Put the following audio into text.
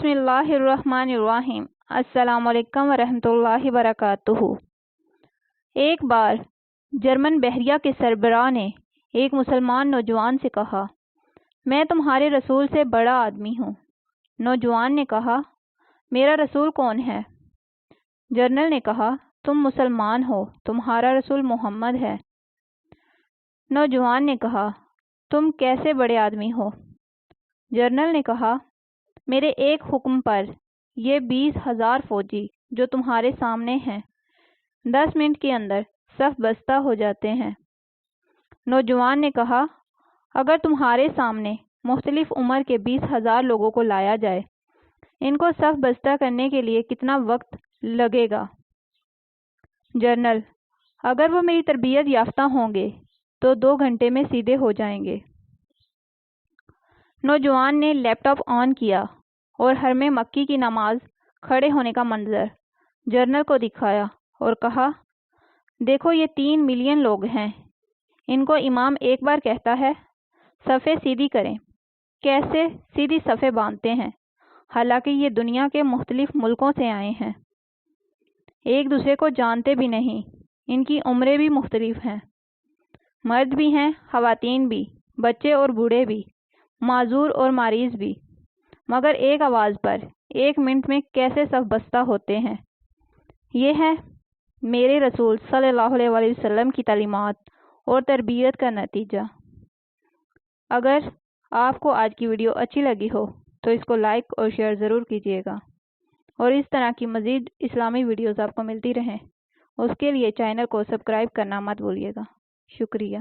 بسم اللہ الرحمن الرحیم۔ السلام علیکم ورحمۃ اللہ وبرکاتہ۔ ایک بار جرمن بحریہ کے سربراہ نے ایک مسلمان نوجوان سے کہا، میں تمہارے رسول سے بڑا آدمی ہوں۔ نوجوان نے کہا، میرا رسول کون ہے؟ جنرل نے کہا، تم مسلمان ہو، تمہارا رسول محمد ہے۔ نوجوان نے کہا، تم کیسے بڑے آدمی ہو؟ جنرل نے کہا، میرے ایک حکم پر یہ 20,000 فوجی جو تمہارے سامنے ہیں 10 منٹ کے اندر صف بستہ ہو جاتے ہیں۔ نوجوان نے کہا، اگر تمہارے سامنے مختلف عمر کے 20,000 لوگوں کو لایا جائے، ان کو صف بستہ کرنے کے لیے کتنا وقت لگے گا؟ جنرل، اگر وہ میری تربیت یافتہ ہوں گے تو 2 گھنٹے میں سیدھے ہو جائیں گے۔ نوجوان نے لیپ ٹاپ آن کیا اور حرم مکی کی نماز کھڑے ہونے کا منظر جنرل کو دکھایا اور کہا، دیکھو یہ 3 ملین لوگ ہیں۔ ان کو امام ایک بار کہتا ہے صفیں سیدھی کریں، کیسے سیدھی صفیں باندھتے ہیں، حالانکہ یہ دنیا کے مختلف ملکوں سے آئے ہیں، ایک دوسرے کو جانتے بھی نہیں، ان کی عمریں بھی مختلف ہیں، مرد بھی ہیں، خواتین بھی، بچے اور بوڑھے بھی، معذور اور مریض بھی، مگر ایک آواز پر 1 منٹ میں کیسے صف بستہ ہوتے ہیں؟ یہ ہے میرے رسول صلی اللہ علیہ وسلم کی تعلیمات اور تربیت کا نتیجہ۔ اگر آپ کو آج کی ویڈیو اچھی لگی ہو تو اس کو لائک اور شیئر ضرور کیجیے گا، اور اس طرح کی مزید اسلامی ویڈیوز آپ کو ملتی رہیں، اس کے لیے چینل کو سبسکرائب کرنا مت بھولیے گا۔ شکریہ۔